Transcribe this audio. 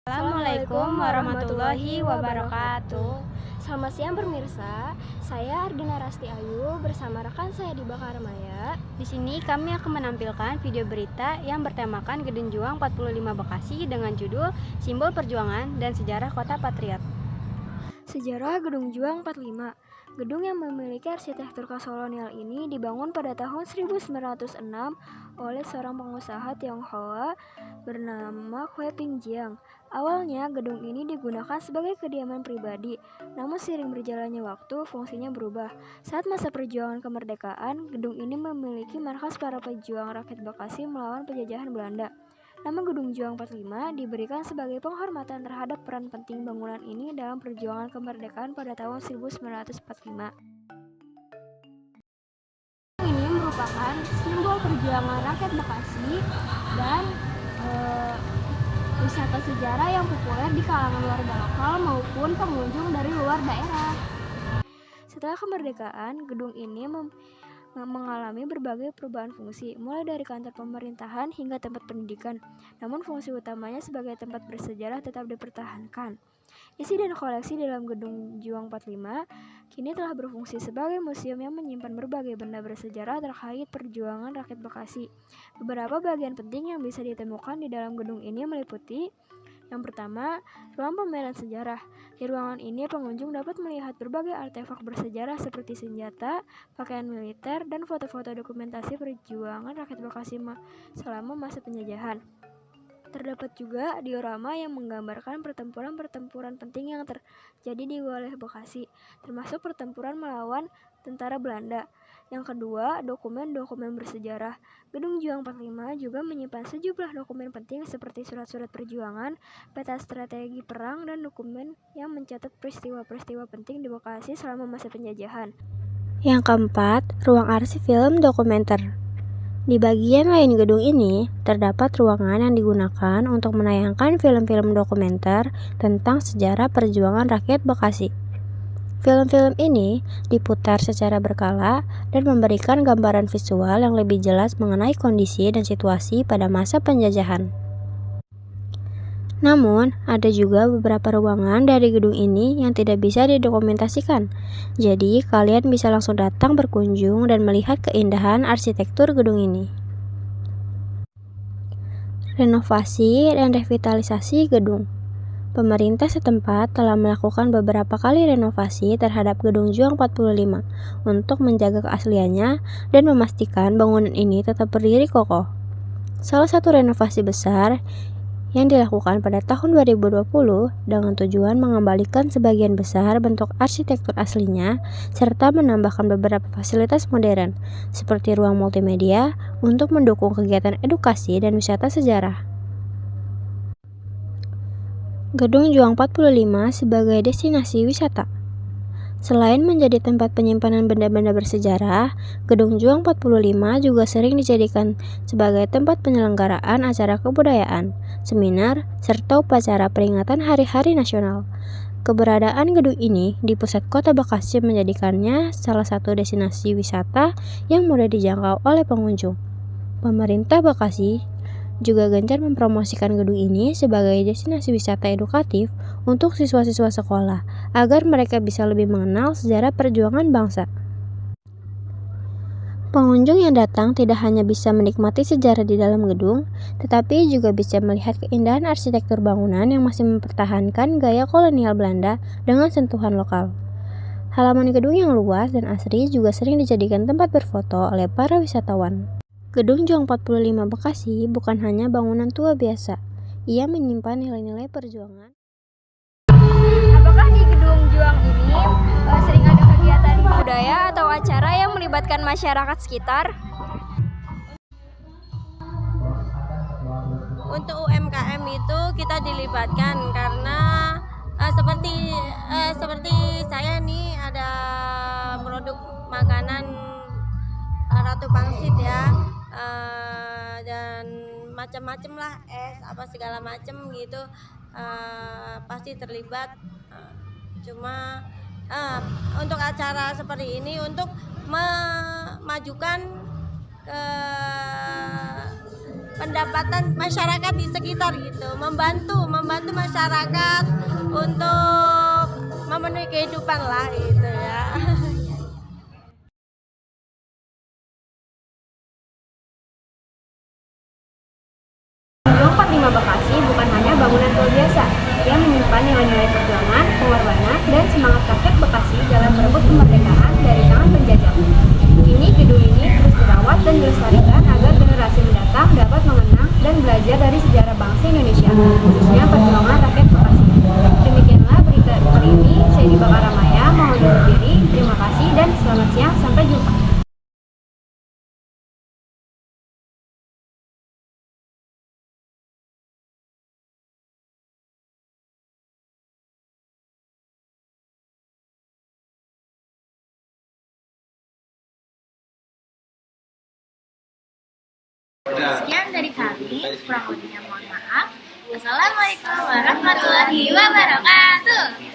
Assalamualaikum warahmatullahi wabarakatuh. Selamat siang pemirsa, saya Ardina Rasti Ayu bersama rekan saya di Bakar Maya. Di sini kami akan menampilkan video berita yang bertemakan Gedung Juang 45 Bekasi dengan judul Simbol Perjuangan dan Sejarah Kota Patriot. Sejarah Gedung Juang 45. Gedung yang memiliki arsitektur kolonial ini dibangun pada tahun 1906 oleh seorang pengusaha Tionghoa bernama Kue Pingjiang. Awalnya gedung ini digunakan sebagai kediaman pribadi, namun seiring berjalannya waktu fungsinya berubah. Saat masa perjuangan kemerdekaan, gedung ini memiliki markas para pejuang rakyat Bekasi melawan penjajahan Belanda. Nama Gedung Juang 45 diberikan sebagai penghormatan terhadap peran penting bangunan ini dalam perjuangan kemerdekaan pada tahun 1945. Ini merupakan simbol perjuangan rakyat Bekasi dan wisata sejarah yang populer di kalangan warga lokal maupun pengunjung dari luar daerah. Setelah kemerdekaan, gedung ini mengalami berbagai perubahan fungsi, mulai dari kantor pemerintahan hingga tempat pendidikan. Namun fungsi utamanya sebagai tempat bersejarah tetap dipertahankan. Isi dan koleksi dalam Gedung Juang 45 kini telah berfungsi sebagai museum yang menyimpan berbagai benda bersejarah terkait perjuangan rakyat Bekasi. Beberapa bagian penting yang bisa ditemukan di dalam gedung ini meliputi: yang pertama, ruang pameran sejarah. Di ruangan ini pengunjung dapat melihat berbagai artefak bersejarah seperti senjata, pakaian militer, dan foto-foto dokumentasi perjuangan rakyat Bekasi selama masa penjajahan. Terdapat juga diorama yang menggambarkan pertempuran-pertempuran penting yang terjadi di wilayah Bekasi, termasuk pertempuran melawan tentara Belanda. Yang kedua, dokumen-dokumen bersejarah. Gedung Juang 45 juga menyimpan sejumlah dokumen penting seperti surat-surat perjuangan, peta strategi perang, dan dokumen yang mencatat peristiwa-peristiwa penting di Bekasi selama masa penjajahan. Yang keempat, ruang arsip film dokumenter. Di bagian lain gedung ini, terdapat ruangan yang digunakan untuk menayangkan film-film dokumenter tentang sejarah perjuangan rakyat Bekasi. Film-film ini diputar secara berkala dan memberikan gambaran visual yang lebih jelas mengenai kondisi dan situasi pada masa penjajahan. Namun, ada juga beberapa ruangan dari gedung ini yang tidak bisa didokumentasikan. Jadi, kalian bisa langsung datang berkunjung dan melihat keindahan arsitektur gedung ini. Renovasi dan revitalisasi gedung. Pemerintah setempat telah melakukan beberapa kali renovasi terhadap Gedung Juang 45 untuk menjaga keasliannya dan memastikan bangunan ini tetap berdiri kokoh. Salah satu renovasi besar yang dilakukan pada tahun 2020 dengan tujuan mengembalikan sebagian besar bentuk arsitektur aslinya serta menambahkan beberapa fasilitas modern seperti ruang multimedia untuk mendukung kegiatan edukasi dan wisata sejarah. Gedung Juang 45 sebagai destinasi wisata. Selain menjadi tempat penyimpanan benda-benda bersejarah, Gedung Juang 45 juga sering dijadikan sebagai tempat penyelenggaraan acara kebudayaan, seminar, serta upacara peringatan hari-hari nasional. Keberadaan gedung ini di pusat kota Bekasi menjadikannya salah satu destinasi wisata yang mudah dijangkau oleh pengunjung. Pemerintah Bekasi juga gencar mempromosikan gedung ini sebagai destinasi wisata edukatif untuk siswa-siswa sekolah, agar mereka bisa lebih mengenal sejarah perjuangan bangsa. Pengunjung yang datang tidak hanya bisa menikmati sejarah di dalam gedung, tetapi juga bisa melihat keindahan arsitektur bangunan yang masih mempertahankan gaya kolonial Belanda dengan sentuhan lokal. Halaman gedung yang luas dan asri juga sering dijadikan tempat berfoto oleh para wisatawan. Gedung Juang 45 Bekasi bukan hanya bangunan tua biasa, ia menyimpan nilai-nilai perjuangan. Apakah di Gedung Juang ini sering ada kegiatan budaya atau acara yang melibatkan masyarakat sekitar? Untuk UMKM itu kita dilibatkan karena seperti saya nih ada produk makanan Ratu Pangsit ya, dan macam-macam lah, es apa segala macam gitu, pasti terlibat. Cuma untuk acara seperti ini untuk memajukan pendapatan masyarakat di sekitar gitu, membantu masyarakat untuk memenuhi kehidupan lah gitu ya. Gedung 45 Bekasi bukan hanya bangunan tua biasa yang menyimpan nilai-nilai perjuangan, pengorbanan, dan semangat rakyat Bekasi dalam merebut kemerdekaan dari tangan penjajah. Kini gedung ini terus dirawat dan dilestarikan agar generasi mendatang dapat mengenang dan belajar dari sejarah bangsa Indonesia, khususnya perjuangan rakyat Bekasi. Demikianlah berita kali ini. Saya Diba Karamaya mohon undur diri. Terima kasih dan selamat siang. Sampai jumpa. Sekian dari kami, kurang lebihnya mohon maaf. Wassalamualaikum warahmatullahi wabarakatuh.